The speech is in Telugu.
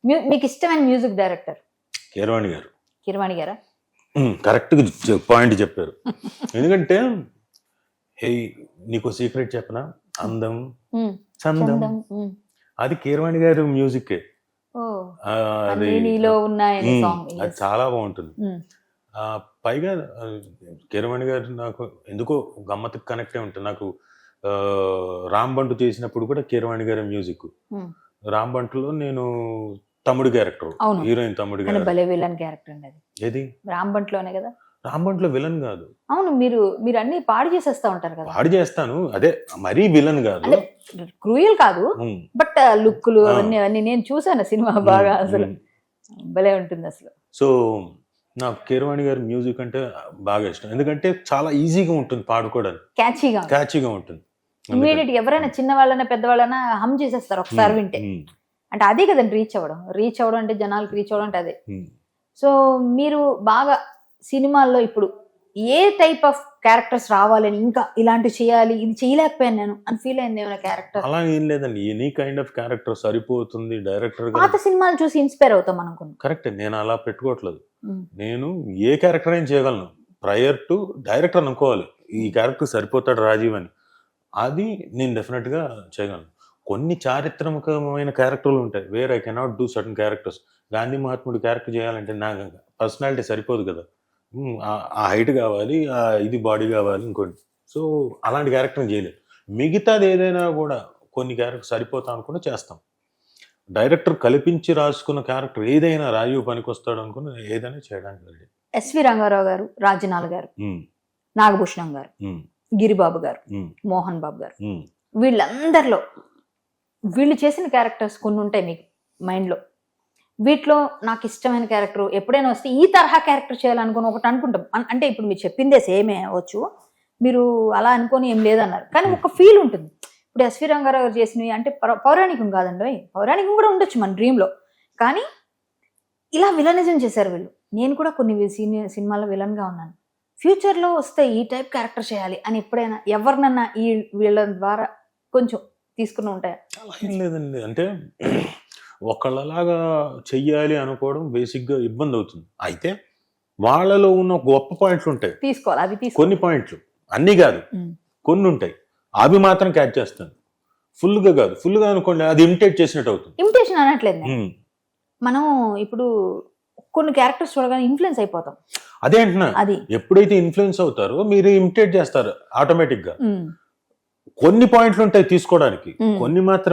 మీకు ఇష్టమైన మ్యూజిక్ డైరెక్టర్? కీరవాణి గారు. కీరవాణి గారా? కరెక్ట్గా పాయింట్ చెప్పారు. ఎందుకంటే నీకు సీక్రెట్ చెప్పనా, అందం చందం అది కీరవాణి గారు మ్యూజిక్. అది చాలా బాగుంటుంది. పైగా కీరవాణి గారు నాకు ఎందుకో గమ్మత్తుకు కనెక్ట్ అయి ఉంటుంది. నాకు రాంబంటు చేసినప్పుడు కూడా కీరవాణి గారి మ్యూజిక్. రాంబంటులో నేను తమ్ముడు క్యారెక్టర్, హీరోయిన్ తమ్ముడు క్యారెక్టర్. ఏది రాంబంట్లోనే కదా? రాంబంట్లో విలన్ కాదు. అవును, మీరు అన్ని పాడు చేసేస్తా ఉంటారు కదా? పాడు చేస్తాను, అదే మరీ విలన్ కాదు, క్రూయల్ కాదు, బట్ లుక్లు అవన్నీ నేను చూసాను సినిమా బాగా. అసలు భలే ఉంటుంది అసలు. సో నాకు కీరవాణి గారి మ్యూజిక్ అంటే బాగా ఇష్టం. ఎందుకంటే చాలా ఈజీగా ఉంటుంది పాడుకోవడానికి, క్యాచీగా ఉంటుంది. ఇమీడియట్ ఎవరైనా చిన్న వాళ్ళైనా పెద్దవాళ్ళైనా హమ్ చేసేస్తారు ఒకసారి వింటే. అంటే అదే కదండి రీచ్ అవ్వడం అంటే జనాలకు రీచ్ అవ్వడం అంటే అదే. సో మీరు బాగా సినిమాల్లో ఇప్పుడు ఏ టైప్ ఆఫ్ క్యారెక్టర్స్ రావాలని, ఇంకా ఇలాంటివి చేయాలి, ఇది చేయలేకపోయాను నేను అని ఫీల్ అయింది ఏమైనా క్యారెక్టర్? అలా ఏం లేదండి, ఎనీ కైండ్ ఆఫ్ క్యారెక్టర్ సరిపోతుంది డైరెక్టర్. పాత సినిమాలు చూసి ఇన్స్పైర్ అవుతాం అనుకున్నాను. కరెక్ట్, నేను అలా పెట్టుకోవట్లేదు. నేను ఏ క్యారెక్టర్ అయినా చేయగలను, ప్రయర్ టు డైరెక్టర్ అనుకోవాలి ఈ క్యారెక్టర్ సరిపోతాడు రాజీవ్ అని. అది నేను డెఫినెట్ గా చేయగలను. కొన్ని చారిత్రాత్మకమైన క్యారెక్టర్లు ఉంటాయి, where I cannot do certain characters. Gandhi మహాత్ముడు క్యారెక్టర్ చేయాలంటే నా పర్సనాలిటీ సరిపోదు కదా, ఆ హైట్ కావాలి, ఇది బాడీ కావాలి ఇంకోటి. సో అలాంటి క్యారెక్టర్ చేయలేదు. మిగతాది ఏదైనా కూడా కొన్ని క్యారెక్టర్ సరిపోతా అనుకుని చేస్తాం. డైరెక్టర్ కల్పించి రాసుకున్న క్యారెక్టర్ ఏదైనా రాజీవ్ పనికి వస్తాడు అనుకుని ఏదైనా చేయడానికి రెడీ. ఎస్వి రంగారావు గారు, రాజనాల్ గారు, నాగభూషణం గారు, గిరిబాబు గారు, మోహన్ బాబు గారు, వీళ్ళందరిలో వీళ్ళు చేసిన క్యారెక్టర్స్ కొన్ని ఉంటాయి మీకు మైండ్లో. వీటిలో నాకు ఇష్టమైన క్యారెక్టర్ ఎప్పుడైనా వస్తే ఈ తరహా క్యారెక్టర్ చేయాలనుకుని ఒకటి అనుకుంటాం. అంటే ఇప్పుడు మీరు చెప్పిందే సేమే అవ్వచ్చు, మీరు అలా అనుకొని ఏం లేదన్నారు, కానీ ఒక ఫీల్ ఉంటుంది. ఇప్పుడు ఎస్వి రంగారావు గారు చేసినవి అంటే పౌరాణికం కాదండి, పౌరాణికం కూడా ఉండొచ్చు మన డ్రీమ్లో, కానీ ఇలా విలనిజం చేశారు వీళ్ళు. నేను కూడా కొన్ని సినిమాల్లో విలన్గా ఉన్నాను. ఫ్యూచర్లో వస్తే ఈ టైప్ క్యారెక్టర్ చేయాలి అని ఎప్పుడైనా ఎవరినన్నా ఈ వీళ్ళ ద్వారా కొంచెం తీసుకుని ఉంటాయా? అలా ఏం లేదండి, అంటే ఒకళ్ళలాగా చెయ్యాలి అనుకోవడం బేసిక్గా ఇబ్బంది అవుతుంది. అయితే వాళ్ళలో ఉన్న గొప్ప పాయింట్లు ఉంటాయి, తీసుకోవాలి. అవి కొన్ని పాయింట్లు, అన్నీ కాదు, కొన్ని ఉంటాయి, అవి మాత్రం క్యాచ్ చేస్తాను. ఫుల్గా కాదు, ఫుల్గా అనుకోండి అది ఇమిటేట్ చేసినట్టు అవుతుంది. ఇమిటేషన్ అనట్లేదు, మనం ఇప్పుడు కొన్ని క్యారెక్టర్స్ చూడగానే ఇన్ఫ్లుయెన్స్ అయిపోతాం. అదే అంటున్నా, ఎప్పుడైతే ఇన్ఫ్లుయెన్స్ అవుతారో మీరు ఇమిటేట్ చేస్తారు ఆటోమేటిక్ గా. కొన్ని పాయింట్లు ఉంటాయి తీసుకోవడానికి, కొన్ని మాత్రం